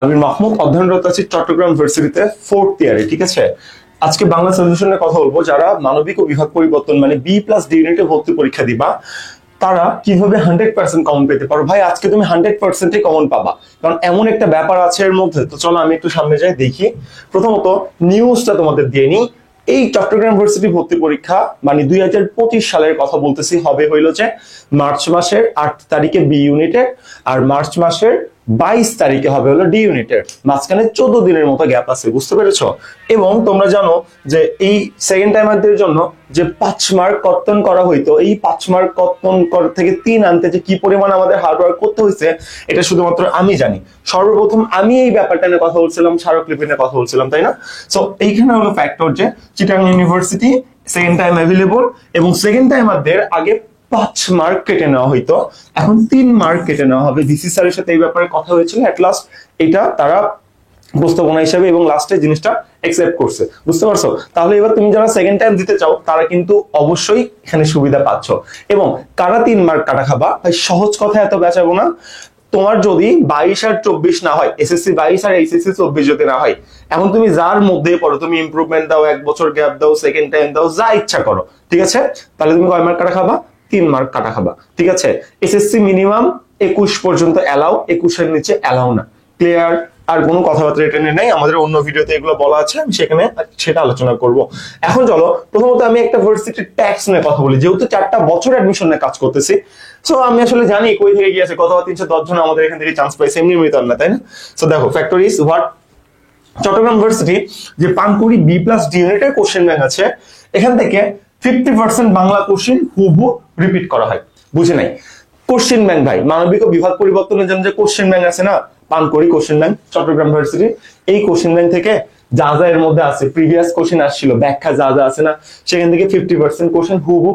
আমি মাহমুদ অধ্যয়নরত আছি চট্টগ্রাম ইউনিভার্সিটিতে 4th ইয়ারে। ঠিক আছে, আজকে বাংলা সলিউশনের কথা বলবো। যারা মানবিক ও বিভাগ পরিবর্তন মানে B+D ইউনিটে ভর্তি পরীক্ষা দিবা, তারা কিভাবে 100% কমন পেতে পারো। ভাই আজকে তুমি 100%ই কমন পাবা, কারণ এমন একটা ব্যাপার আছে এর মধ্যে। তো চলো আমি একটু সামনে যাই, দেখি। প্রথমত নিউজটা তোমাদের দিয়ে নিই। এই চট্টগ্রাম ইউনিভার্সিটি ভর্তি পরীক্ষা মানে 2025 সালের কথা বলতেছি, হবে হইলো যে মার্চ মাসের 8 তারিখে বি ইউনিটের, আর মার্চ মাসের 22 তারিখে হবে হলো ডি ইউনিটের। মাঝখানে 14 দিনের মতো গ্যাপ আছে, বুঝতে পেরেছো? এবং তোমরা জানো যে এই সেকেন্ড টাইমারদের জন্য যে 5 মার্ক কর্তন করা হইতো, এই 5 মার্ক কর্তন থেকে 3 আনতে যে কি পরিমাণ আমাদের হার্ড ওয়ার্ক করতে হয়েছে, এটা শুধুমাত্র আমি জানি। সর্বপ্রথম আমি এই ব্যাপারটা নিয়ে কথা বলছিলাম, স্মারকলিপি নিয়ে কথা বলছিলাম, তাই না? সো এইখানে হলো ফ্যাক্টর যে Chittagong university second time available, এবং সেকেন্ড টাইমারদের আগে 5 মার্ক কেটে নেওয়া হইতো, এখন 3 মার্ক কেটে নেওয়া হবে। ডিসি স্যারের সাথে এই ব্যাপারে কথা হয়েছিল, এট লাস্ট এটা তারা উপস্থাপনা হিসাবে এবং লাস্টে জিনিসটা একসেপ্ট করছে, বুঝতে পারছো? তাহলে এবার তুমি যারা সেকেন্ড টাইম দিতে চাও তারা কিন্তু অবশ্যই এখানে সুবিধা পাচ্ছ। এবং কারা 3 মার্ক কাটা খাবা, ভাই সহজ কথা এত বেচাবো না। তোমার যদি 22 আর 24 না হয়, এসএসসি 22 আর এইচএসসি 24 যদি না হয়, এখন তুমি যার মধ্যে পড়ো, তুমি ইমপ্রুভমেন্ট দাও, 1 বছর গ্যাপ দাও, সেকেন্ড টাইম দাও, যা ইচ্ছা করো, ঠিক আছে? তাহলে তুমি কয় মার্ক কাটা খাবা? 3 মার্ক কাটা খাবা, ঠিক আছে? এসএসসি মিনিমাম 21 পর্যন্ত অ্যালাউ, 21 এর নিচে অ্যালাউ না। ক্লিয়ার? আর কোনো কথাবার্তা এটা নিয়ে নেই, আমাদের অন্য ভিডিওতে এগুলো বলা আছে, আমি সেখানে সেটা আলোচনা করব। এখন চলো প্রথমত আমি একটা ভার্সিটির ট্যাক্স নিয়ে কথা বলি, যেহেতু 4টা বছর অ্যাডমিশন নিয়ে কাজ করতেছি। সো আমি আসলে জানি কই থেকে গিয়েছে, কত 310 জন আমাদের এখান থেকে চান্স পাইছে, এমনি এমনি তো না, তাই না? সো দেখো, factor is what. Chittagong university যে পানকুড়ি B+D ইউনিটের কোশ্চেন ব্যাংক আছে, এখান থেকে 50% বাংলা কোশ্চেন হুবহু রিপিট করা হয়। বুঝে নাই? কোশ্চেন ব্যাংক ভাই, মানবিক ও বিভাগ পরিবর্তনের জন্য যে কোশ্চেন ব্যাংক আছে না, পানকুড়ি কোশ্চেন ব্যাংক চট্টগ্রাম ইউনিভার্সিটি, এই কোশ্চেন ব্যাংক থেকে যা যা এর মধ্যে আছে, প্রিভিয়াস কোশ্চেন আসছিল, ব্যাখ্যা যা যা আছে না, সেখান থেকে 50% কোশ্চেন হুবহু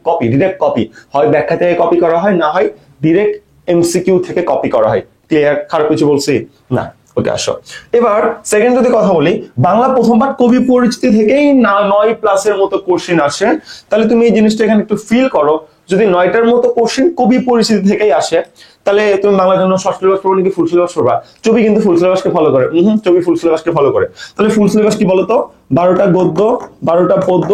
কপি ডিরেক্ট কপি, হয় ব্যাখ্যা থেকে কপি করা হয়, না হয় ডিরেক্ট এমসিকিউ থেকে কপি করা হয়। ক্লিয়ার? খারাপ কিছু বলছি না? ওকে, আসো এবার সেকেন্ড যদি কথা বলি, বাংলা প্রথমবার কবি পরিচিতি থেকেই 9+ মতো কোশ্চেন আসে। তাহলে তুমি এই জিনিসটা এখানে একটু ফিল করো, যদি 9টার মতো কোশ্চেন কবি পরিচিতি থেকেই আসে, তাহলে তুমি বাংলার জন্য শর্ট সিলেবাস পড়বে নাকি ফুল সিলেবাস পড়বা? চবি কিন্তু ফুল সিলেবাসকে ফলো করে। চবি ফুল সিলেবাসকে ফলো করে। তাহলে ফুল সিলেবাস কি বলতো? 12টা গদ্য, 12টা পদ্য,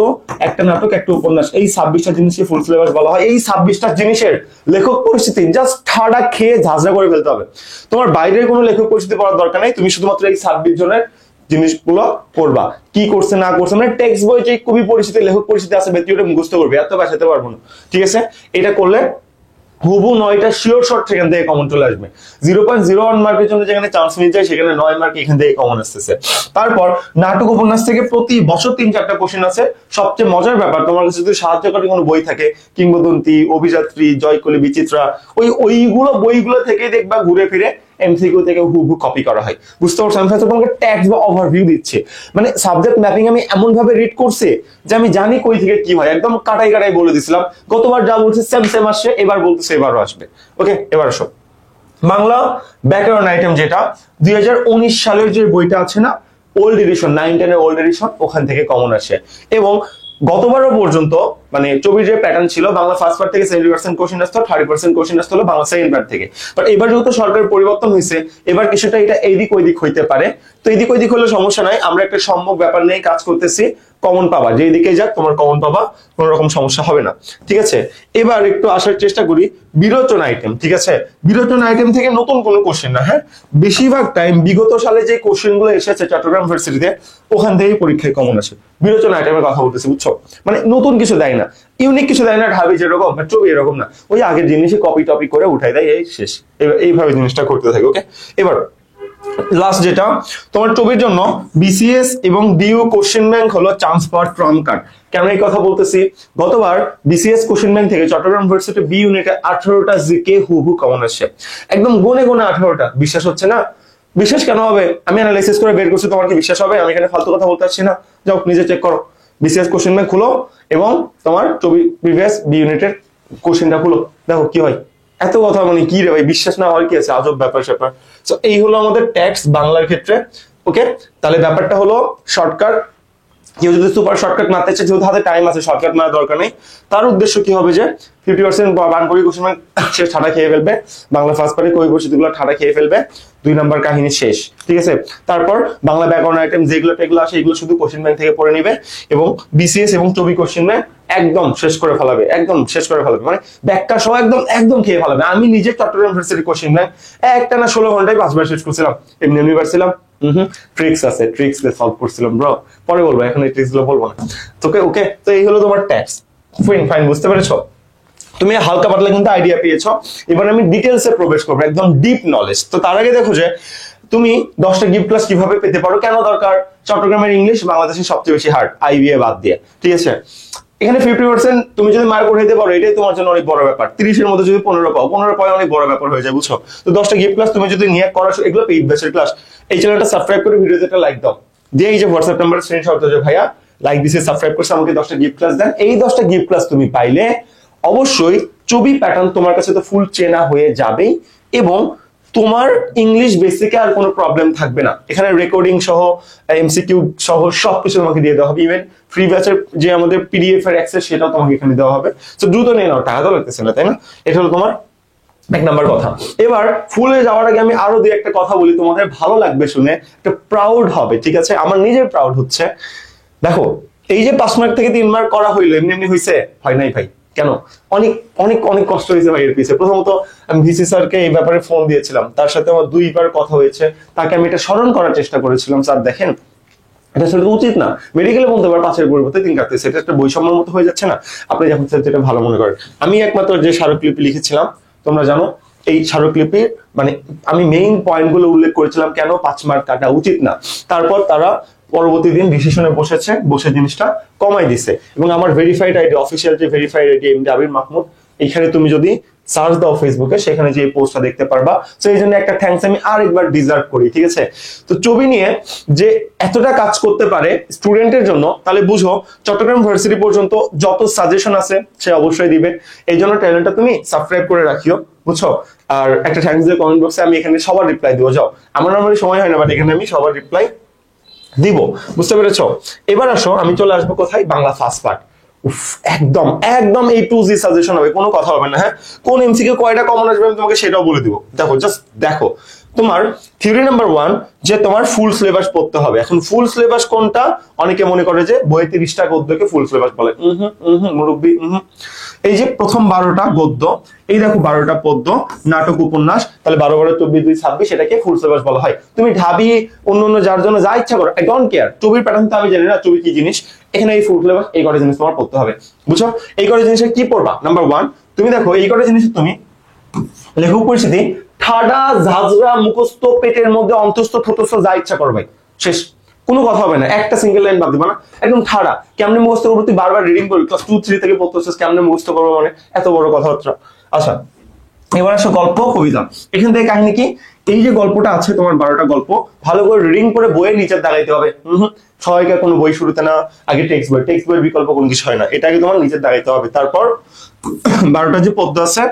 একটা নাটক, একটা উপন্যাস, এই 26টা জিনিসকে ফুল সিলেবাস বলা হয়। এই 26টা জিনিসের লেখক পরিস্থিতি জাস্ট ঠাডা খেয়ে ঝাঁঝরা করে ফেলতে হবে। তোমার বাইরের কোনো লেখক পরিস্থিতি পড়ার দরকার নাই, তুমি শুধুমাত্র এই 26 জনের জিনিসগুলো পড়বা, কি করছে না করছে, মানে টেক্সট বই যে কবি পরিস্থিতি, লেখক পরিস্থিতি আছে, ব্যক্তিগত মুখস্থ করবে, এত বাঁচাতে পারবো না, ঠিক আছে? এটা করলে হুবু 9টা শিওর শর্ট সেখান থেকে কমন চলে আসবে। 0.01 মার্কের জন্য যেখানে চান্স মিল যায়, সেখানে 9 মার্ক এখান থেকে কমন আসতেছে। তারপর নাটক উপন্যাস থেকে প্রতি বছর 3-4টা কোশ্চেন আছে। সবচেয়ে মজার ব্যাপার, তোমার কাছে যদি সাহায্যকারী কোনো বই থাকে, কিংবদন্তি, অভিযাত্রী, জয়কলি, বিচিত্রা, ওইগুলো বইগুলো থেকে দেখবা ঘুরে ফিরে এমসিকিউ থেকে হুবহু কপি করা হয়। বুঝতে পারছো? আমি তোমাকে ট্যাক্স বা ওভারভিউ দিচ্ছে, মানে সাবজেক্ট ম্যাপিং আমি এমন ভাবে রিড করছি যে আমি জানি কই থেকে কি হয়, একদম কাটাই কাটাই বলে দিছিলাম। গতবার যা বলছে সেম সেম আসছে, এবার বলতেছে এবারও আসবে। ওকে, এবার আসো বাংলা ব্যাকরণ আইটেম, যেটা 2019 সালের যে বইটা আছে না, ওল্ড এডিশন, 9-10 এর ওল্ড এডিশন, ওখান থেকে কমন আসে। এবং গতবারও পর্যন্ত মানে চবির যে প্যাটার্ন ছিল, বাংলা ফার্স্ট পার্ট থেকে 70% কোশ্চেন আসতো, 30% কোশ্চেন আসতো বাংলা সেকেন্ড পার্ট থেকে। বাট এবার যেহেতু সরকারের পরিবর্তন হয়েছে, এবার কিছুটা এটা এইদিক ওইদিক হইতে পারে। তো এইদিক ওইদিক হলে সমস্যা নাই, আমরা একটা সম্ভব ব্যাপার নিয়ে কাজ করতেছি। কমন পাবা, যেই দিকে যাক তোমার কমন পাবা, কোনো রকম সমস্যা হবে না, ঠিক আছে? এবার একটু আসার চেষ্টা করি বিরোচন আইটেম, ঠিক আছে? বিরোচন আইটেম থেকে নতুন কোনো কোশ্চেন না, হ্যাঁ, বেশিরভাগ টাইম বিগত সালে যে কোশ্চেন গুলো এসেছে চট্টগ্রাম ইউনিভার্সিটিতে, ওখান থেকেই পরীক্ষায় কমন আসে। বিরোচন আইটেমের কথা বলতেছি, বুঝছো? মানে নতুন কিছু দেয় না, ইউনিক কিছু দেয় না, ঢাবি যেরকম চবি এরকম না, ওই আগের জিনিসই কপি টপি করে উঠাই দেয়, এই শেষ। এইভাবে জিনিসটা করতে থাকে। ওকে, এবার লাস্ট যেটা তোমার চবির জন্য বিসিএস এবং ডিইউ কোশ্চেন ব্যাংক হলো চান্স পাওয়ার ট্রাম্প কার্ড। কেন এই কথা বলতেছি? গতবার বিসিএস কোশ্চেন ব্যাংক থেকে চট্টগ্রাম ইউনিভার্সিটি বি ইউনিটে 18টা জিকে হুবহু কমন আসছে, একদম গুনে গুনে 18টা। বিশ্বাস হচ্ছে না? বিশ্বাস কেন হবে? আমি অ্যানালাইসিস করে বের করছি, তোমার কি বিশ্বাস হবে? আমি এখানে ফালতু কথা বলতে পারছি না, যাও নিজে চেক করো। বিসিএস কোশ্চেন ব্যাংক খুলো এবং তোমার প্রিভিয়াস বি ইউনিটের কোশ্চেনটা খুলো, দেখো কি হয়। এত কথা মানে কি রে ভাই, বিশ্বাস না হওয়ার কি আছে, আজব ব্যাপার স্যাপার। সো এই হলো আমাদের ট্যাক্স বাংলার ক্ষেত্রে। ওকে, তাহলে ব্যাপারটা হলো শর্টকাট। কেউ যদি সুপার শর্টকাট মারতে চায়, যেহেতু হাতে টাইম আছে, শর্টকাট মারার দরকার নেই। তার উদ্দেশ্য কি হবে যে 50% বানকড়ি কোশ্চেন সে ঠাডা খেয়ে ফেলবে, বাংলা ফার্স্ট পার্টি কই পরিচিতিগুলো ঠাডা খেয়ে ফেলবে। 2 নাম্বার কাহিনী শেষ, ঠিক আছে। তারপর বাংলা ব্যাকরণ আইটেম যেগুলো টেগুলো আসে এগুলো শুধু কোশ্চেন ব্যাংক থেকে পড়ে নিবে এবং বিসিএস এবং টবি কোশ্চেন ব্যাংক একদম শেষ করে ফেলাবে, একদম শেষ করে ফেলাবে, মানে ব্যাকটা সহ একদম একদম খেয়ে ফেলাবে। আমি নিজে চট্টগ্রাম ইউনিভার্সিটি কোশ্চেন ব্যাংক একটা না 16 ঘন্টায় 5 বার শেষ করছিলাম, এমনি এমনি পারছিলাম। ট্রিক্স আছে, ট্রিক্স দিয়ে সলভ করছিলাম ব্রো, পরে বলবো, এখন এই ট্রিক্স গুলো বলবো না তোকে। ওকে, তো এই হলো তোমার ট্যাক্স। ফাইন, বুঝতে পেরেছো? তুমি হালকা পাতলা কিন্তু আইডিয়া পেয়েছো। এবার আমি ডিটেলসে প্রবেশ করবো, একদম ডিপ নলেজ। তো তার আগে দেখো যে তুমি 10টা গিফট ক্লাস কিভাবে পেতে পারো, কেন দরকার। চট্টগ্রামের ইংলিশ বাংলাদেশের সবচেয়ে বেশি হার্ড, আইবিএ বাদ দিয়ে, ঠিক আছে। এখানে 50% তুমি যদি মার্ক উঠাইতে পারো এটাই তোমার জন্য অনেক বড় ব্যাপার। 30-এর মধ্যে যদি 15 পাও, 15 পাওয়া অনেক বড় ব্যাপার হয়ে যায়, বুঝছো। তো 10টা গিফট ক্লাস তুমি যদি নিয়ে করো, এগুলো পেইড ব্যাচের ক্লাস। এই চ্যানেলটা সাবস্ক্রাইব করে ভিডিওতে একটা লাইক দাও, দিয়ে এই যে হোয়াটসঅ্যাপ নাম্বারে স্ক্রিনশট দাও যে ভাইয়া লাইক দিছে, সাবস্ক্রাইব করছে, আমাকে 10টা গিফট ক্লাস দেন। এই 10টা গিফট ক্লাস তুমি পাইলে অবশ্যই চবি প্যাটার্ন তোমার কাছে তো ফুল চেনা হয়ে যাবেই এবং তোমার ইংলিশ বেসিকে আর কোনো প্রবলেম থাকবে না। এখানে রেকর্ডিং সহ এমসিকিউ সহ সবকিছু তোমাকে দিয়ে দেওয়া হবে। ইভেন ফ্রি ব্যাচের যে আমাদের পিডিএফ এর অ্যাক্সেস সেটাও তোমাকে এখানে দেওয়া হবে। তো দ্রুত নিয়ে নাও, টাকা তো লাগতেছে না, তাই না? এটা হলো তোমার 1 নাম্বার কথা। এবার ফুলে যাওয়ার আগে আমি আরো 2-একটা কথা বলি, তোমাদের ভালো লাগবে শুনে, একটা প্রাউড হবে, ঠিক আছে। আমার নিজের প্রাউড হচ্ছে। দেখো, এই যে 5 মার্ক থেকে 3 মার্ক করা হইলো, এমনি এমনি হয়েছে? হয় নাই ভাই। কেন? অনেক অনেক অনেক কষ্ট হয়েছে ভাই এর পিছে। প্রথমত আমি ভিসি স্যারকে এই ব্যাপারে ফোন দিয়েছিলাম, তার সাথে আমার 2বার কথা হয়েছে, তাকে আমি এটা স্মরণ করার চেষ্টা করেছিলাম, স্যার দেখেন এটা আসলে উচিত না। মেডিকেলে বলতে পারে 5-এর পরিবর্তে 3 কাটতেছে, এটা একটা বৈষম্যের মতো হয়ে যাচ্ছে না। আপনি যখন যেটা ভালো মনে করেন। আমি একমাত্র যে স্মারকলিপি লিখেছিলাম, তোমরা জানো, এই স্মারকলিপির মানে আমি মেইন পয়েন্টগুলো উল্লেখ করেছিলাম কেন 5 মার্ক কাটা উচিত না। তারপর তারা পরবর্তী দিন ডিসিশনে বসে জিনিসটা কমাই দিছে এবং আমার ভেরিফাইড আইডি, অফিসিয়াল যে ভেরিফাইড আইডি এমডি আবির মাহমুদ, এখানে তুমি যদি সার্চ দাও ফেসবুকে, সেখানে যে পোস্টটা দেখতে পারবা। তো এই জন্য একটা থ্যাঙ্কস আমি আরেকবার ডিজার্ভ করি, ঠিক আছে। তো ছবি নিয়ে যে এতটা কাজ করতে পারে স্টুডেন্টের জন্য, তাহলে বুঝো চট্টগ্রাম ইউনিভার্সিটি পর্যন্ত যত সাজেশন আছে সে অবশ্যই দিবে। এই জন্য চ্যানেলটা তুমি সাবস্ক্রাইব করে রাখিও, বুঝছো। আর একটা থ্যাঙ্কস দিয়ে কমেন্ট বক্সে আমি এখানে সবার রিপ্লাই দিব। যাও, আমার নরমালি সময় হয় না, বাট এখানে আমি সবার রিপ্লাই দিব, বুঝতে পেরেছো। এবার আসো, আমি চলে আসবো কোথায়, বাংলা ফার্স্ট পার্ট। একদম একদম A to Z সাজেশন হবে, কোনো কথা হবে না। হ্যাঁ, কোন এমসিকিউ কয়টা কমন আসবে আমি তোমাকে সেটাও বলে দিব। দেখো, জাস্ট দেখো, তোমার থিওরি নাম্বার 1 যে তোমার ফুল সিলেবাস পড়তে হবে। এখন ফুল সিলেবাস কোনটা? অনেকে মনে করে যে বইয়ে 30টা গদ্যকে ফুল সিলেবাস বলে। মুরব্বি, এই যে প্রথম 12টা গদ্য, এই দেখো 12টা পদ্য, নাটক, উপন্যাস, তাহলে 12 12 24 2 26, এটাকে ফুল সিলেবাস বলা হয়। তুমি ঢাবি অন্য যার জন্য যা ইচ্ছা করো, আই ডোন্ট কেয়ার। ছবির প্যাটার্ন তো আমি জানি না ছবি কি জিনিস। এখানে এই ফুল সিলেবাস, এই কটা জিনিস তোমার পড়তে হবে, বুঝছো। এই কটা জিনিসের কি পড়বা? নাম্বার 1, তুমি দেখো এই কটা জিনিস তুমি লেখক পরিস্থিতি, ঠাডা ঝাঁঝরা মুখস্থ, পেটের মধ্যে অন্তস্থ ঠোঁটস্থ, যা ইচ্ছা করো ভাই, শেষ, কোনো কথা হবে না। একটা সিঙ্গেল লাইন বাদ দিবা না, একদম ঠাড়া। কেমনে মুখস্থ করবো? তুই বারবার রিডিং করবি, ক্লাস 2 3 থেকে পড়তেছিস, কেমনে মুখস্থ করবো? মানে এত বড় কথাবার্তা। আচ্ছা, এবার আসো গল্প, কবিতা। এখান থেকে কাহিনী কি? এই যে গল্পটা আছে তোমার 12টা গল্প, ভালো করে রিডিং করে বইয়ের নিচে দাগাইতে হবে। সবাইকার কোনো বই শুরুতে না, আগে টেক্সট বইয়ের বিকল্প কোনো কিছু হয় না, এটা আগে তোমার নিচে দাগাইতে হবে। তারপর 12টা যে পদ্য আছে,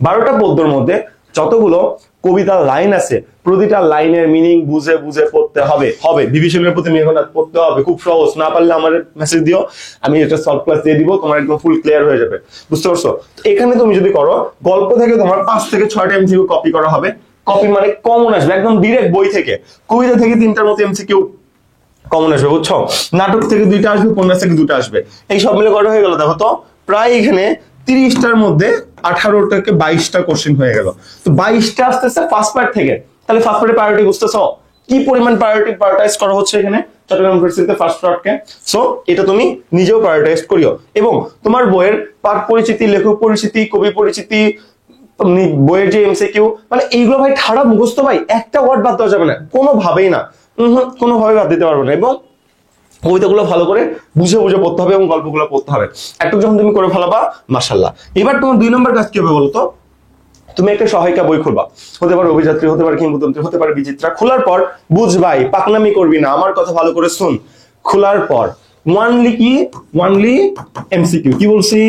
12টা পদ্যর মধ্যে যতগুলো কবিতার লাইন আছে, প্রতিটা লাইনের মিনিং বুঝে বুঝে পড়তে হবে। বিভীষণের প্রতি মেঘনাদ পড়তে হবে, খুব সহজ। না পারলে আমার মেসেজ দিও, আমি এটা সলভ ক্লাস দিয়ে দিব, তোমার একদম ফুল ক্লিয়ার হয়ে যাবে, বুঝতে পারছো। এখানে তুমি যদি করো, গল্প থেকে তোমার 5 থেকে 6টা এমসিকিউ কপি করা হবে। কপি মানে কমন আসবে, একদম ডিরেক্ট বই থেকে। কবিতা থেকে 3টার মতো এমসিকিউ কমন আসবে, বুঝছো। নাটক থেকে 2টা আসবে, উপন্যাস থেকে 2টা আসবে। এই সব মিলে করা হয়ে গেল। দেখো তো, প্রায় এখানে 30টার মধ্যে 18 থেকে 22টা কোশ্চেন হয়ে গেল। তো 22টা আসতেছে ফার্স্ট পার্ট থেকে। তাহলে ফার্স্ট পার্টের প্রায়োরিটি বুঝতেছো কি পরিমাণ প্রায়োরিটাইজ করা হচ্ছে এখানে চট্টগ্রাম ইউনিভার্সিটিতে ফার্স্ট পার্টকে। সো এটা তুমি নিজেও প্রায়োরিটাইজ করিও এবং তোমার বইয়ের পাঠ পরিচিতি, লেখক পরিচিতি, কবি পরিচিতি, বইয়ের যে এমসিকিউ, মানে এইগুলো ভাই ঠাড়া মুখস্থ ভাই, একটা ওয়ার্ড বাদ দেওয়া যাবে না, কোনোভাবেই না, কোনোভাবে বাদ দিতে পারবে না। এবং কবিতাগুলো ভালো করে বুঝে বুঝে পড়তে হবে এবং গল্পগুলো পড়তে হবে। একটু যখন তুমি করে ফেলাবা, মাশাআল্লাহ। এবার তোমার 2 নম্বর কাজ কি হবে বলতো? তুমি একটা সহায়িকা বই খুলবা, হতে পারে অভিযাত্রী, হতে পারে কিংবদন্তি, হতে পারে বিচিত্রা। খোলার পর বুঝ ভাই, পাকনামি করবি না, আমার কথা ভালো করে শুন। খোলার পর ওয়ানলি এমসিকিউ। কি বলছি?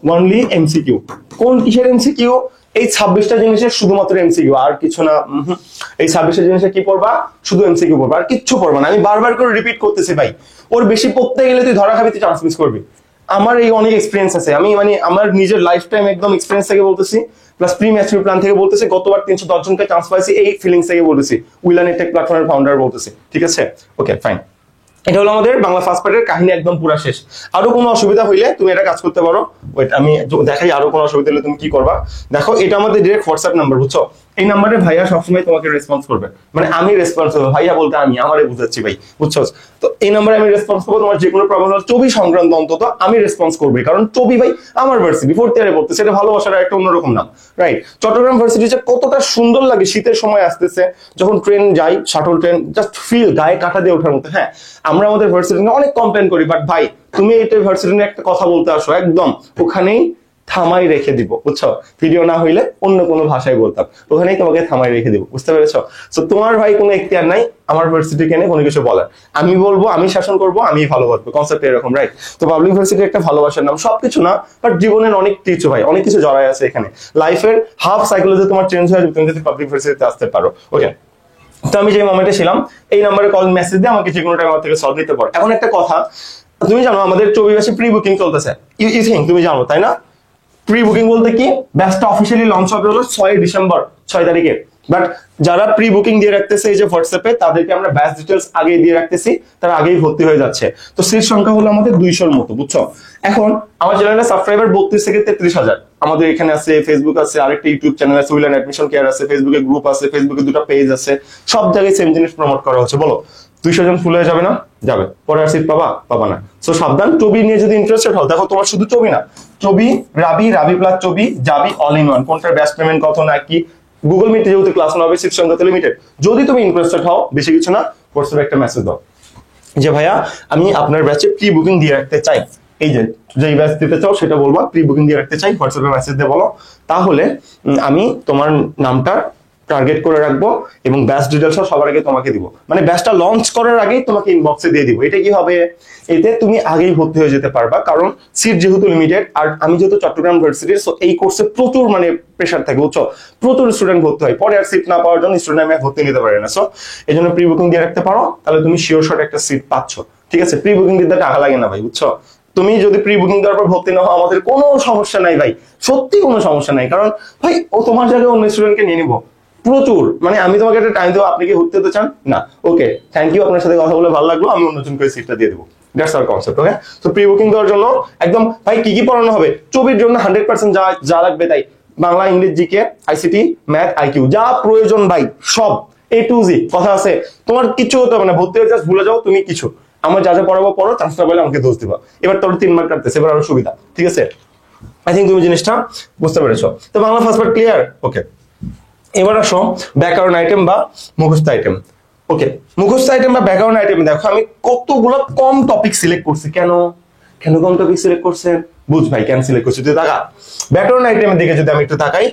Only MCQ. কোন কিসের এমসিকিউ? এই 26টা জিনিসের শুধুমাত্র এমসিকিউ, আর কিছু না। এই 26টা জিনিসের কি পড়বা? শুধু এমসিকিউ পড়বা, আর কিচ্ছু পড়বা না। আমি বারবার করে রিপিট করতেছি ভাই, ওর বেশি পড়তে গেলে তুই ধরা খাবি, তুই চান্স মিস করবি। আমার এই অনেক এক্সপিরিয়েন্স আছে, আমি মানে আমার নিজের লাইফ টাইম একদম এক্সপিরিয়েন্স থেকে বলতেছি। প্লাস প্রি ম্যাচিউর প্ল্যান থেকে বলতেছে গতবার 310 জনকে চান্স পাইছি, এই ফিলিংস থেকে বলতেছি, উইলানি টেক প্ল্যাটফর্মের ফাউন্ডার বলতেছি, ঠিক আছে? ওকে ফাইন, এটা হলো আমাদের বাংলা ফার্স্ট পার্টের কাহিনী, একদম পুরা শেষ। আরো কোনো অসুবিধা হইলে তুমি এটা কাজ করতে পারো। ওয়েট আমি দেখাই আরো কোনো অসুবিধা হলে তুমি কি করবা। দেখো এটা আমাদের ডিরেক্ট হোয়াটসঅ্যাপ নাম্বার, বুঝছো? এই নাম্বারে ভাইয়া সবসময় তোমাকে রেসপন্স করবে, মানে আমি রেসপন্স করবো, ভাইয়া বলতে আমি আমারে বুঝাচ্ছি ভাই, বুঝছো? তো এই নাম্বারে আমি রেসপন্স করবো, তোমার যে কোনো প্রবলেম হলে ছবি সংক্রান্ত অন্তত আমি রেসপন্স করবি, কারণ ছবি ভাই আমার ভার্সিটি 4th ইয়ারে পড়তে, সেটা ভালোবাসার একটা অন্যরকম নাম, রাইট? চট্টগ্রাম ভার্সিটি যে কতটা সুন্দর লাগে শীতের সময় আসতেছে, যখন ট্রেন যাই, শাটল ট্রেন, জাস্ট ফিল গায়ে কাঁটা দিয়ে ওঠার মতো। হ্যাঁ, আমরা আমাদের ভার্সিটি নিয়ে অনেক কমপ্লেন করি, বাট ভাই তুমি এটা ভার্সিটি নিয়ে একটা কথা বলতে আসো, একদম ওখানেই থামাই রেখে দিব, বুঝছো? ভিডিও না হইলে অন্য কোনো ভাষায় বলতাম, ওখানেই তোমাকে থামাই রেখে দিব, বুঝতে পেরেছো? তো তোমার ভাই কোনো এখতিয়ার নাই আমার ভার্সিটি কেনে কোনো কিছু বলার, আমি বলবো, আমি শাসন করবো, আমি ভালোবাসবো, কনসেপ্ট এরকম, রাইট? তো পাবলিক ভার্সিটি একটা ভালোবাসার নাম, সবকিছু না, বাট জীবনের অনেক কিছু ভাই, অনেক কিছু জড়াই আছে এখানে, লাইফের হাফ সাইকোলজি তোমার চেঞ্জ হয়ে যাবে তুমি যদি পাবলিক ভার্সিটিতে আসতে পারো। ওকে, তো আমি যে মোমেন্টে ছিলাম, এই নাম্বারে কল মেসেজ দিয়ে আমাকে যে কোনো টাইম আমার থেকে সলভ নিতে পারো। এখন একটা কথা, তুমি জানো আমাদের চবিবাসী প্রি বুকিং চলতেছে, ইউ থিঙ্ক তুমি জানো, তাই না? প্রি বুকিং বলতে কি, ব্যাচটা অফিসিয়ালি লঞ্চ হবে হলো 6 ডিসেম্বর, 6 তারিখে। বাট যারা প্রি বুকিং দিয়ে রাখতেছে এই যে হোয়াটসঅ্যাপে, তাদেরকে আমরা ব্যাচ ডিটেলস আগে দিয়ে রাখতেছি, তারা আগেই ভর্তি হয়ে যাচ্ছে। তো সিট সংখ্যা হলো আমাদের 200-র মতো, বুঝছো? এখন আমার চ্যানেলে সাবস্ক্রাইবার 32 থেকে 33,000, আমাদের এখানে আছে, ফেসবুক আছে, আরেকটা ইউটিউব চ্যানেল আছে, উইলান অ্যাডমিশন কেয়ার আছে, ফেসবুকে গ্রুপ আছে, ফেসবুকে 2টা পেজ আছে, সব জায়গায় সেম জিনিস প্রমোট করা হচ্ছে। বলো 200 জন ফুল হয়ে যাবে না? যাবে। পরে আর সিট পাবা না। সো সাবধান, ছবি নিয়ে যদি ইন্টারেস্টেড হও, দেখো তোমার শুধু ছবি না, ছবি, রাবি প্লাস ছবি, যাবি অল ইন ওয়ান, কোনটার ব্যাচ পেমেন্ট কত না কি, গুগল মিটে যেহেতু ক্লাস হবে, সিট সংখ্যা লিমিটেড। যদি তুমি ইন্টারেস্টেড হও, বেশি কিছু না, হোয়াটসঅ্যাপে একটা মেসেজ দাও যে ভাইয়া আমি আপনার ব্যাচে প্রি বুকিং দিয়ে রাখতে চাই, এই যে যেই ব্যাচ দিতে চাও সেটা বলবা, প্রি বুকিং দিয়ে রাখতে চাই, হোয়াটসঅ্যাপে মেসেজ দিয়ে বলো, তাহলে আমি তোমার নামটা টার্গেট করে রাখবো এবং ব্যাচ ডিটেলস সবার আগে তোমাকে দিব, মানে ব্যাচটা লঞ্চ করার আগেই তোমাকে ইনবক্সে দিয়ে দিব। এটা কি হবে, এতে তুমি আগেই ভর্তি হয়ে যেতে পারবা, কারণ সিট যেহেতু লিমিটেড, আর আমি যেহেতু চট্টগ্রাম ভার্সিটির, সো এই কোর্সে প্রচুর মানে প্রেশার থাকে, বুঝছো? প্রচুর স্টুডেন্ট ভর্তি হয়, পরে আর সিট না পাওয়ার জন্য স্টুডেন্ট ভর্তি নিতে পারে না। সো এই জন্য প্রি বুকিং দিয়ে রাখতে পারো, তাহলে তুমি শিওর শট একটা সিট পাচ্ছ, ঠিক আছে? প্রি বুকিং দিতে টাকা লাগে না ভাই, বুঝছো? তুমি যদি প্রি বুকিং দেওয়ার পর ভর্তি না হও, আমাদের কোনো সমস্যা নাই ভাই, সত্যি কোনো সমস্যা নাই, কারণ ভাই ও তোমার জায়গায় অন্য স্টুডেন্টকে নিয়ে নিবো প্রচুর, মানে আমি তোমাকে একটা টাইম দেবো, আপনি কি ভর্তি হতে চান না? ওকে, থ্যাংক ইউ, আপনার সাথে কথা বলে ভালো লাগলো, আমি অন্যজনকে সিটটা দিয়ে দেবো, দ্যাটস আওয়ার কনসেপ্ট। ওকে, তো প্রি বুকিং দেওয়ার জন্য একদম ভাই কি কি পড়ানো হবে, ছবির জন্য 100% যা লাগবে তাই, Bangla, English, GK, ICT, math, IQ, যা প্রয়োজন ভাই সব A to Z কথা আছে, তোমার কিছু হতে হবে না, ভর্তি হয়ে জাস্ট ভুলে যাও তুমি কিছু, আমার যা যা পড়াবো পড়ো, চান্সটা পেলে আমাকে দোষ দিবা। এবার তোর 3 মার্ক কাটতেছে, এবার আরো সুবিধা, ঠিক আছে? আই থিঙ্ক তুমি জিনিসটা বুঝতে পেরেছো। তো বাংলা ফার্স্ট পার্ট ক্লিয়ার? ওকে, এবার আসো ব্যাকরণ আইটেম বা মুখস্থ আইটেম। ওকে, মুখস্থ আইটেম বা ব্যাকরণ আইটেম, দেখো আমি কতগুলো কম টপিক সিলেক্ট করছি। কেন কম টপিক সিলেক্ট করছেন? বুঝ ভাই কেন সিলেক্ট করছি তুই তাকা। ব্যাকরণ আইটেমের দিকে যদি আমি একটু তাকাই,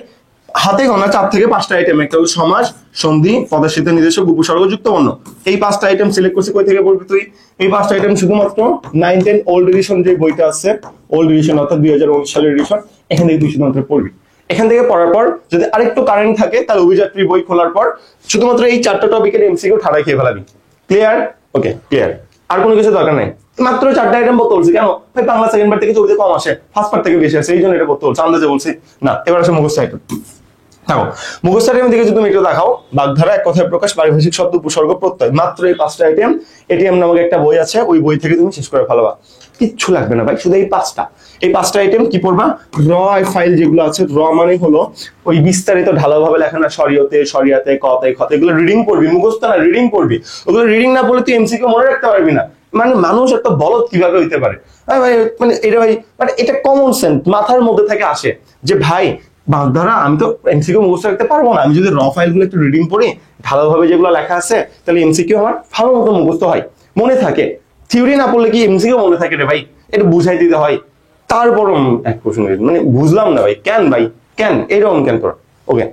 হাতে গোনা 4 থেকে 5টা আইটেম, একটা হলো সমাস, সন্ধি, পদাশ্রিত, নির্দেশক, উপসর্গ, যুক্ত বর্ণ, এই 5টা আইটেম সিলেক্ট করছি। কই থেকে পড়বি তুই? এই 5টা আইটেম শুধুমাত্র 9-10 ওল্ড এডিশন যে বইটা আছে, ওল্ড এডিশন অর্থাৎ 2019 সালের এডিশন, এখান থেকে তুই শুধুমাত্র পড়বি। এখান থেকে পড়ার পর যদি আরেকটু কারেন্ট থাকে, তাহলে অভিযাত্রী বই খোলার পর শুধুমাত্র এই 4টা টপিকের এমসিকিউ ঠাড়া খেয়ে ফেলাবি। ক্লিয়ার? ওকে, ক্লিয়ার। আর কোনো কিছু দরকার নাই, মাত্র 4টা আইটেম বলতে বলছি। কেন ভাই, বাংলা সেকেন্ড পার্ট থেকে ছবিতে কম আসে, ফার্স্ট পার্ট থেকে বেশি আসে, এই জন্য এটা বলতে বলছি, আন্দাজে বলছি না। এবার আসে মুখস্থ আইটেম। দেখো মুখস্থ আইটেম দিকে যদি তুমি একটু দেখাও, বাগধারা, এক কথায় প্রকাশ, পারিভাষিক শব্দ, উপসর্গ, প্রত্যয়, মাত্র এই 5টা আইটেম। এটিএম নামক একটা বই আছে, ওই বই থেকে তুমি শেষ করে ফেলবা, কিচ্ছু লাগবে না ভাই, শুধু এই 5টা আইটেম কি পড়বা? র ফাইল যেগুলো আছে, র মানে হলো ওই বিস্তারিত ঢালাওভাবে লেখা না, শরীয়তে, শরিয়াতে, কতে, খতে, এগুলো রিডিং পড়বি, মুখস্থ না, রিডিং পড়বি। ওগুলো রিডিং না পড়লে তুই এমসিকিউ মনে রাখতে পারবি না। মানে মানুষ একটা বলদ কিভাবে হইতে পারে ভাই, মানে এটা ভাই, মানে এটা কমন সেন্স মাথার মধ্যে থেকে আসে যে ভাই বাগধারা আমি তো এমসিকিউ মুখস্থ রাখতে পারবো না, আমি যদি র ফাইলগুলো একটু রিডিং পড়ি, ভালোভাবে যেগুলো লেখা আছে, তাহলে এমসিকিউ আমার ভালো মতো মুখস্থ হয়, মনে থাকে। থিওরি না পড়লে কি এমসিকিউ মনে থাকে রে ভাই? এটা বুঝাই দিতে হয়। তারপর এক প্রশ্ন, মানে বুঝলাম না ভাই, কেন এরকম কেন তোর? ওকে,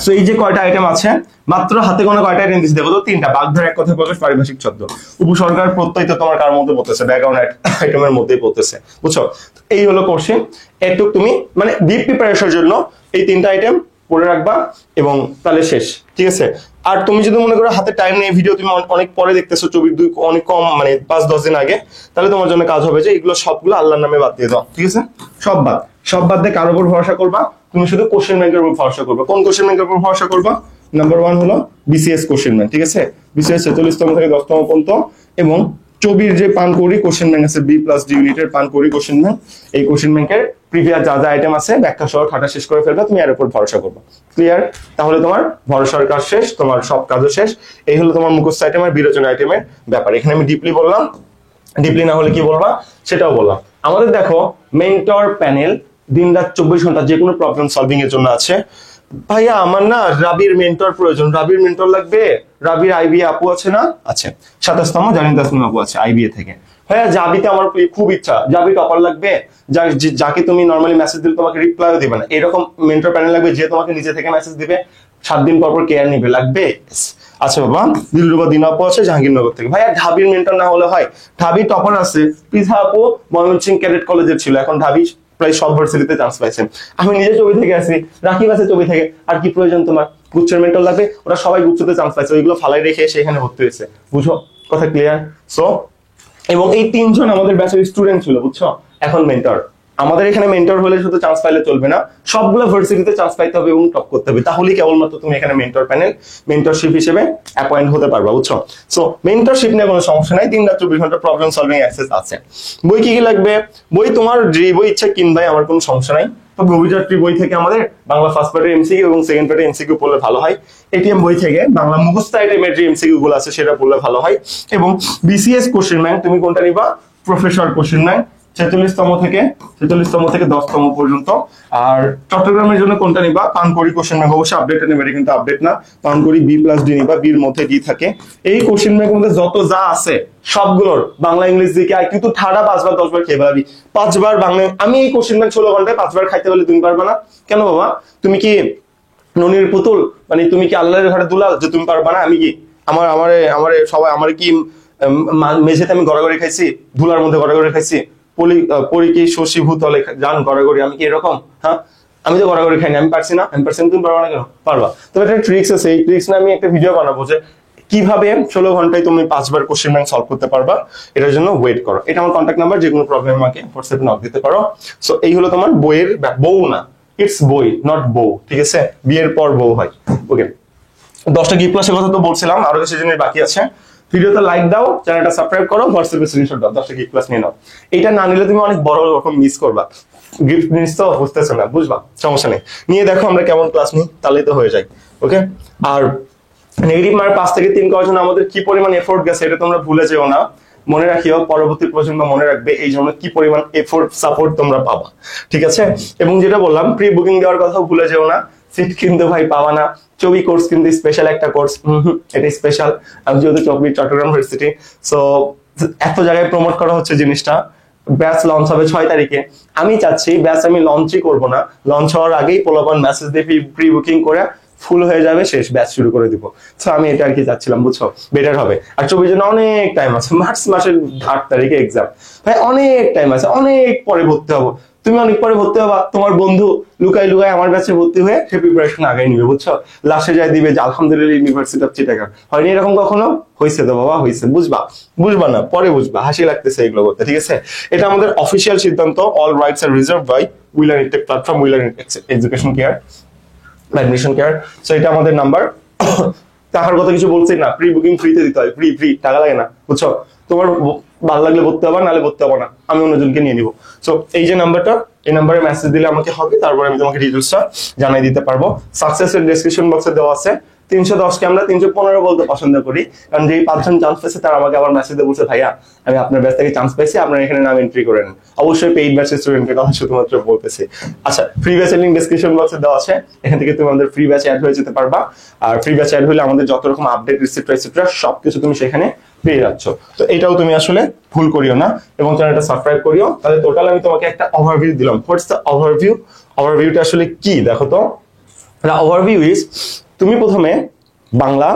সো এই যে কয়টা আইটেম আছে, মাত্র হাতে গোনা কয়টা আইটেম দিচ্ছি দেখো তো, 3টা। বাগধারা, এক কথায় প্রকাশ, পারিভাষিক শব্দ, উপসর্গের প্রত্যয় তো তোমার কার মধ্যে পড়তেছে? ব্যাকগ্রাউন্ড আইটেমের মধ্যেই পড়তেছে, বুঝছো? এই হলো কোর্সে একটু তুমি মানে ডিপ প্রিপারেশনের জন্য এই 3টা আইটেম করে রাখবা এবং তাহলে শেষ, ঠিক আছে। আর তুমি যদি মনে করো হাতে টাইম নেই, ভিডিও তুমি অনেক পরে দেখতেছো, 24 অনেক কম মানে 5-10 দিন আগে, তাহলে তোমার জন্য কাজ হবে যে এগুলো সবগুলো আল্লাহর নামে বাদ দিয়ে দাও, ঠিক আছে। সব বাদ দিয়ে কার উপর ভরসা করবা, তুমি শুধু কোশ্চেন ব্যাংকের উপর ভরসা করবা। কোন কোশ্চেন ব্যাংকের উপর ভরসা করবা? নাম্বার 1 হলো বিসিএস কোশ্চেন ব্যাংক, ঠিক আছে। বিসিএস 46তম থেকে 10তম পর্যন্ত, এবং চবির যে পানকৌড়ি কোশ্চেন ব্যাংক আছে, B+D ইউনিটের পানকৌড়ি কোশ্চেন ব্যাংক, এই কোশ্চেন ব্যাংকের প্রিভিয়াস যা যা আইটেম আছে ব্যাখ্যা সহ খাতা শেষ করে ফেলবা, তুমি এর উপর ভরসা করবা। ক্লিয়ার? তাহলে তোমার ভরসার কাজ শেষ, তোমার সব কাজও শেষ। এই হলো তোমার মুখস্থ আইটেম আর বিরোচনা আইটেমের ব্যাপার। এখানে আমি ডিপলি বললাম, ডিপলি না হলে কি বলবা সেটাও বললাম। আমাদের দেখো মেন্টর প্যানেল দিন রাত 24 ঘন্টা যে কোনো প্রবলেম সলভিং এর জন্য আছে। ভাইয়া আমার না রাবির মেন্টর প্রয়োজন, রাবির মেন্টর লাগবে, রাবির আইবিএ আপু আছে না? আছে, 27তম জানিন তাসনিম আপু আছে আইবিএ থেকে। ভাইয়া জাবিতে আমার খুব ইচ্ছা, জাবি টপার লাগবে, যাকে তুমি নর্মালি মেসেজ দিলে তোমাকে রিপ্লাইও দিবে না, এরকম মেন্টর প্যানেল লাগবে যে তোমাকে নিজে থেকে মেসেজ দিবে, 7 দিন পর কেয়ার নিবে, লাগবে? আচ্ছা বাবা, দিলরুবা দিন আপু আছে জাহাঙ্গীরনগর থেকে। ভাইয়া ঢাবির মেন্টর না হলে হয়? ঢাবি টপার আছে, পিঠা আপু ময়মনসিংহ ক্যাডেট কলেজের ছিল, এখন ঢাবি প্রায় সব ভার্সিটিতে চান্স পাইছেন। আমি নিজে চবি থেকে আছি, রাকিব আছে চবি থেকে। আর কি প্রয়োজন তোমার? গুচ্ছের মেন্টর লাগবে, ওরা সবাই গুচ্ছতে চান্স পাইছে, ওইগুলো ফালাই রেখে সেখানে ভর্তি হয়েছে, বুঝো কথা ক্লিয়ার? সো এবং এই 3 জন আমাদের ব্যাচের স্টুডেন্ট ছিল, বুঝছো, এখন মেন্টর। আমাদের এখানে মেন্টর হলে শুধু চান্স পাইলে চলবে না, সবগুলো ভার্সিটিতে চান্স পাইতে হবে এবং টপ করতে হবে, তাহলেই কেবলমাত্র তুমি এখানে মেন্টর প্যানেল মেন্টরশিপ হিসেবে অ্যাপয়েন্ট হতে পারবা, বুঝছো। সো মেন্টরশিপ নিয়ে কোনো সমস্যা নাই, 3 রাত 24 ঘন্টা প্রবলেম সলভিং অ্যাক্সেস আছে। বই কি কি লাগবে? বই তোমার যে বই ইচ্ছা কিনবাই, আমার কোনো সমস্যা নাই। তো অভিযাত্রী বই থেকে আমাদের বাংলা ফার্স্ট পার্টের এমসিকিউ এবং সেকেন্ড পার্টের এমসিকিউ পড়লে ভালো হয়। এটিএম বই থেকে বাংলা মুখস্থ আইটেমের যে এমসিকিউ গুলো আছে সেটা পড়লে ভালো হয়। এবং বিসিএস কোশ্চেন ব্যাংক তুমি কোনটা নিবা? প্রফেসর কোশ্চেন ব্যাংক 46তম থেকে 10তম পর্যন্ত। আর চট্টগ্রামের জন্য কোনটা নিবা? পানকৌড়ি কোশ্চেন ব্যাংক, অবশ্যই আপডেটেড নেবে, কিন্তু আপডেট না। পানকৌড়ি B+D নিবা, বির মধ্যে ডি থাকে। এই কোশ্চেন ব্যাংকের মধ্যে যত যা আছে সবগুলোর বাংলা ইংলিশ দিকে আর কিন্তু ঠাড়া 5 বার 10 বার খেয়ে ফেলাবি। 5 বার বাংলা, আমি এই কোশ্চেন ব্যাংক 16 ঘন্টায় 5 বার খাইতে বলে তুমি পারবে না কেন বাবা? তুমি কি ননির পুতুল? মানে তুমি কি আল্লাহর ঘরে দুলাল যে তুমি পারবা না? আমি কি আমারে সবাই আমার কি মেঝেতে আমি গড়াগড়ি খাইছি, ধুলার মধ্যে গড়াগড়ি খাইছি? পরি কি শশী ভূতলে জান গড়াগড়ি, আমি কি এরকম? হ্যাঁ, আমি তো গড়াগড়ি খাইনি, আমি পারছি না? আমি পারছি, তুমি পারবা না কেন? পারবা। তবে একটা ট্রিক্স আছে, এই ট্রিক্স না আমি একটা ভিডিও বানাবো যে কিভাবে 16 ঘন্টায় তুমি 5 বার কোশ্চেন ব্যাংক সলভ করতে পারবা। এটার জন্য ওয়েট করো, এটা আমার কন্ট্যাক্ট নাম্বার, যে কোনো প্রবলেম আমাকে হোয়াটসঅ্যাপে নক দিতে পারো। সো এই হলো তোমার বইয়ের, বউ না, ইটস বই নট বউ, ঠিক আছে? বিয়ের পর বউ হয়। ওকে, 10টা গিফট ক্লাসের কথা তো বলছিলাম, আরো কিছু জিনিস বাকি আছে। ভিডিওতে লাইক দাও, চ্যানেলটা সাবস্ক্রাইব করো, হোয়াটসঅ্যাপে স্ক্রিনশট দাও, 10টা গিফট ক্লাস নিয়ে নাও। এটা না নিলে তুমি অনেক বড় রকম মিস করবা। গিফট জিনিস তো বুঝতেছো না, বুঝবা, সমস্যা নেই, নিয়ে দেখো আমরা কেমন ক্লাস নিই, তাহলেই তো হয়ে যায়। ওকে, আর নেগেটিভ মার্ক 5 থেকে 3 করার জন্য আমাদের কি পরিমাণ এফোর্ট গেছে এটা তোমরা ভুলে যেও না। মনে রাখিও, পরবর্তী প্রজন্ম মনে রাখবে এই জন্য কি পরিমাণ এফোর্ট সাপোর্ট তোমরা পাবা, ঠিক আছে? এবং যেটা বললাম, প্রি বুকিং দেওয়ার কথাও ভুলে যেও না। সিট কিন্তু ভাই পাওয়া না, চবি কোর্স কিন্তু স্পেশাল একটা কোর্স, এটা স্পেশাল। আমি যেহেতু চট্টগ্রাম ইউনিভার্সিটি, সো এত জায়গায় প্রমোট করা হচ্ছে জিনিসটা। ব্যাচ লঞ্চ হবে 6 তারিখে। আমি চাচ্ছি ব্যাচ আমি লঞ্চই করবো না, লঞ্চ হওয়ার আগেই পোলাপান মেসেজ দিয়ে প্রি বুকিং করে ফুল হয়ে যাবে, শেষ ব্যাচ শুরু করে দিব। তো আমি এটা আর কি চাচ্ছিলাম, বুঝছো, বেটার হবে। আর 24 জন্য অনেক টাইম আছে, মার্চ মাসের 8 তারিখে এক্সাম, ভাই অনেক টাইম আছে, অনেক পরে ভর্তি হবো। তুমি অনেক পরে ভর্তি হবা, তোমার বন্ধু লুকাই লুকাই আমার ব্যাচে ভর্তি হয়ে সে প্রিপারেশন আগাই নিবে, বুঝছো, লাস্টে যাই দিবে যে আলহামদুলিল্লাহ ইউনিভার্সিটি অফ চিটাগাং। হয়নি এরকম কখনো? হয়েছে তো বাবা, হয়েছে, বুঝবা না, পরে বুঝবা, হাসি লাগতেছে এগুলো করতে, ঠিক আছে? এটা আমাদের অফিসিয়াল সিদ্ধান্ত, all rights are reserved by We Learn Tech platform, We Learn education care, admission care. So এটা আমাদের নাম্বার। টাকার কথা কিছু বলছি না, প্রি বুকিং ফ্রিতে দিতে হয়, ফ্রি, টাকা লাগে না, বুঝছো? তোমার ভালো লাগলে ভর্তি হবা, নাহলে ভর্তি হবো না, আমি অন্যজনকে নিয়ে নিবো। সো এই যে নাম্বারটা, এই নাম্বারে মেসেজ দিলে আমাকে হবে, তারপরে আমি তোমাকে ডিটেলসটা জানাই দিতে পারবো। সাকসেসের ডেসক্রিপশন বক্সে দেওয়া আছে। 310 কে আমরা 315 বলতে পছন্দ করি, কারণ যেই 5 জন চান্স পেয়েছে তারা আমাকে আবার মেসেজ দিয়ে বলছে, ভাইয়া আমি আপনার ব্যাচ থেকে চান্স পাইছি, আপনার এখানে নাম এন্ট্রি করে নেন। অবশ্যই পেইড ব্যাচের স্টুডেন্টের কথা শুধুমাত্র বলতেছি। আচ্ছা, ফ্রি ব্যাচের লিংক ডেসক্রিপশন বক্সে দেওয়া আছে, এখান থেকে তুমি আমাদের ফ্রি ব্যাচে অ্যাড হয়ে যেতে পারবা। আর ফ্রি ব্যাচে অ্যাড হলে আমাদের যত রকম আপডেট, রিসিপ্ট সবকিছু তুমি সেখানে পেয়ে যাচ্ছ। তো এটাও তুমি আসলে ভুল করিও না, এবং চ্যানেলটা সাবস্ক্রাইব করিও। তাহলে টোটাল আমি তোমাকে একটা ওভারভিউ দিলাম। What's the overview? ওভারভিউটা আসলে কি দেখো তো। ওভারভিউ ইজ, তুমি প্রথমে বাংলা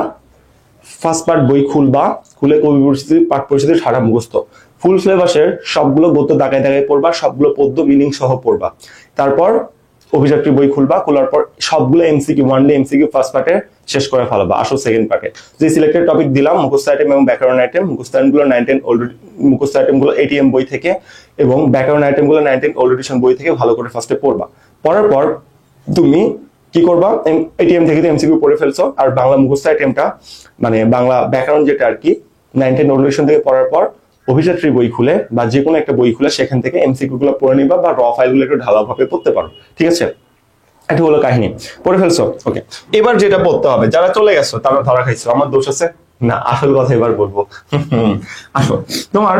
ফার্স্ট পার্ট বই খুলবা, খুলে কবি পরিস্থিতি, পাঠ পরিস্থিতি সারা মুখস্থ, ফুল সিলেবাসের সবগুলো গদ্য দাগায় দাগায় পড়বা, সবগুলো পদ্য মিনিং সহ পড়বা। তারপর অভিযাত্রী বই খুলবা, খোলার পর সবগুলো MCQ, one day MCQ first পার্টে শেষ করে ফেলাবা, আসো সেকেন্ড পার্টে। যে সিলেক্টেড টপিক দিলাম মুখস্থ আইটেম এবং ব্যাকরণ আইটেম, মুখস্থ আইটেমগুলো 9-10 অলরেডি, মুখস্থ আইটেমগুলো এটিএম বই থেকে এবং ব্যাকরণ আইটেমগুলো 9-10 ওল্ড এডিশন বই থেকে ভালো করে ফার্স্টে পড়বা। পড়ার পর তুমি কি করবা, এটিএম থেকে তো এমসিকিউ পড়ে ফেলছো, আর বাংলা মুখস্থ আইটেমটা মানে বাংলা ব্যাকরণ যেটা আর কি 9-10 ওল্ড এডিশন থেকে পড়ার পর অভিযাত্রী বই খুলে বা যে কোনো একটা বই খুলে সেখান থেকে এমসিকিউ গুলো পড়ে নিবা বা র ফাইলগুলো একটু ঢালাভাবে পড়তে পারো, ঠিক আছে? এটা হলো কাহিনী, পড়ে ফেলছো, ওকে। এবার যেটা পড়তে হবে, যারা চলে গেছো তারা ধরা খাইছো, আমার দোষ আছে না, আসল কথা এবার বলবো। আসো, তোমার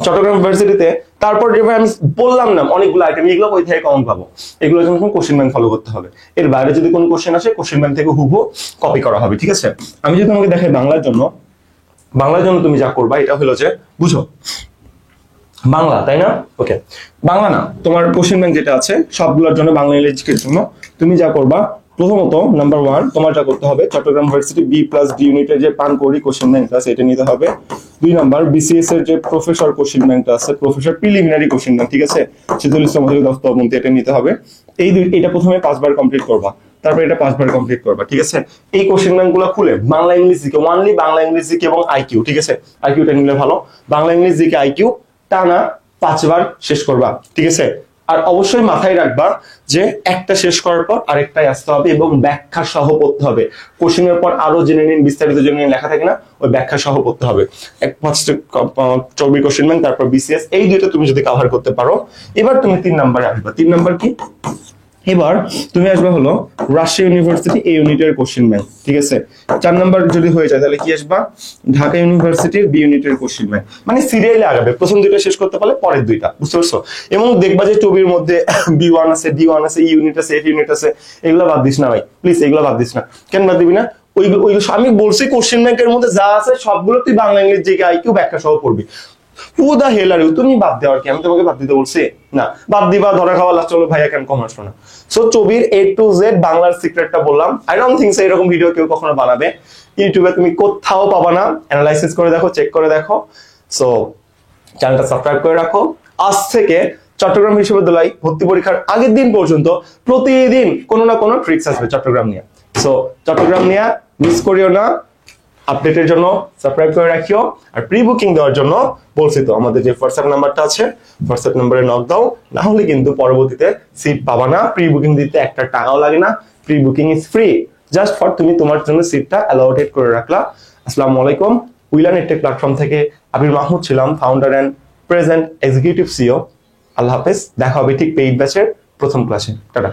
চট্টগ্রাম ইউনিভার্সিটিতে তারপর যেভাবে আমি বললাম না অনেকগুলো আইটেম, এগুলো বই থেকে কমন পাবো, এগুলোর জন্য কোশ্চেন ব্যাংক ফলো করতে হবে। এর বাইরে যদি কোনো কোশ্চেন আসে কোশ্চেন ব্যাংক থেকে হুবহু কপি করা হবে, ঠিক আছে? আমি যদি তোমাকে দেখাই বাংলার জন্য তুমি যা করবা এটা হলো যে, বুঝো বাংলা, তাই না? ওকে, বাংলা না, তোমার কোশ্চেন ব্যাংক যেটা আছে সবগুলোর জন্য বাংলা ইংরেজির জন্য তুমি যা করবা, প্রথমত নাম্বার 1 তোমার যা করতে হবে, চট্টগ্রাম ইউনিভার্সিটি B+D ইউনিটের যে পানকৌড়ি কোশ্চেন ব্যাংকটা আছে এটা নিতে হবে। 2 নাম্বার BCS এর যে প্রফেসর কোশ্চেন ব্যাংকটা আছে, প্রফেসর প্রিলিমিনারি কোশ্চেন ব্যাংক, ঠিক আছে, শীতল ইসলাম দস্তবন্তি, এটা নিতে হবে। এটা প্রথমে 5 বার কমপ্লিট করবা, তারপর এটা 5 বার কমপ্লিট করবা, ঠিক আছে? এই কোশ্চেন ব্যাংকগুলো খুলে Bangla English GK, only Bangla English GK এবং আইকিউ, ঠিক আছে? আইকিউটা নিলে ভালো, বাংলা ইংলিশ জিকে আইকিউ টানা 5 বার শেষ করবা, ঠিক আছে? আর অবশ্যই মাথায় রাখবা যে একটা শেষ করার পর আরেকটাই আসতে হবে এবং ব্যাখ্যা সহ পড়তে হবে। কোশ্চেনের পর আরো জেনে নিন, বিস্তারিত জেনে নিন লেখা থাকে না, ওই ব্যাখ্যা সহ পড়তে হবে। ফার্স্ট 24 কোশ্চেন ব্যাংক, তারপর বিসিএস, এই দুইটা তুমি যদি কভার করতে পারো, এবার তুমি 3 নম্বরে আসবা। 3 নম্বর কি? এবার তুমি আসবা হলো রাজশাহী ইউনিভার্সিটি এই ইউনিটের কোশ্চেন ব্যাংক, ঠিক আছে? 4 নাম্বার যদি হয়ে যায় তাহলে কি আসবা, ঢাকা ইউনিভার্সিটির বি ইউনিটের কোশ্চেন ব্যাংক, মানে সিরিয়ালে আগাবে, প্রথম দুইটা শেষ করতে পারলে পরের দুইটা, বুঝতে পারছো? এবং দেখবা যে টবির মধ্যে B1 আছে, D1 আছে, ই ইউনিট আছে, এফ ইউনিট আছে, এগুলো বাদ দিস না ভাই, প্লিজ এগুলো বাদ দিস না। কেন বাদ দিবি না? ওইগুলো আমি বলছি কোশ্চেন ব্যাংকের মধ্যে যা আছে সবগুলো তুই বাংলা ইংরেজি জিকে আইকিউ ব্যাখ্যা সহ পড়বি। হু দা হেল আর ইউ, তুমি বাদ দেওয়ার কি? আমি তোমাকে বাদ দিতে বলছি না, বাদ দিবা, ধরা খাওয়া, লাস্ট চলো ভাইয়া কেন কম আসলো না। সো চবির A to Z বাংলার সিক্রেটটা বললাম। আই ডোন্ট থিংক সো এরকম ভিডিও কেউ কখনো বানাবে, ইউটিউবে তুমি কোথাও পাবা না। অ্যানালাইসিস করে দেখো, চেক করে দেখো। সো চ্যানেলটা সাবস্ক্রাইব করে রাখো। আজ থেকে চট্টগ্রাম বিশ্ববিদ্যালয় ভর্তি পরীক্ষার আগের দিন পর্যন্ত প্রতিদিন কোনো না কোনো ট্রিক্স আসবে চট্টগ্রাম নিয়ে। সো চট্টগ্রাম নিয়ে মিস করিও না। আপডেটের জন্য সাবস্ক্রাইব করে রাখিও। আর প্রি বুকিং দেওয়ার জন্য বলছি তো, আমাদের যে হোয়াটসঅ্যাপ নাম্বারটা আছে, হোয়াটসঅ্যাপ নাম্বারে নক দাও, না হলে কিন্তু পরবর্তীতে সিট পাবা না। প্রি বুকিং দিতে একটা টাকাও লাগে না, pre booking is free, just for তুমি তোমার জন্য সিটটা অ্যালোকেট করে রাখলা। আসসালামু আলাইকুম, উইলান এডটেক প্ল্যাটফর্ম থেকে আবির মাহমুদ ছিলাম, founder and present executive CEO. আল্লাহ হাফেজ, দেখা হবে ঠিক পেইড ব্যাচের প্রথম ক্লাসে। টাটা।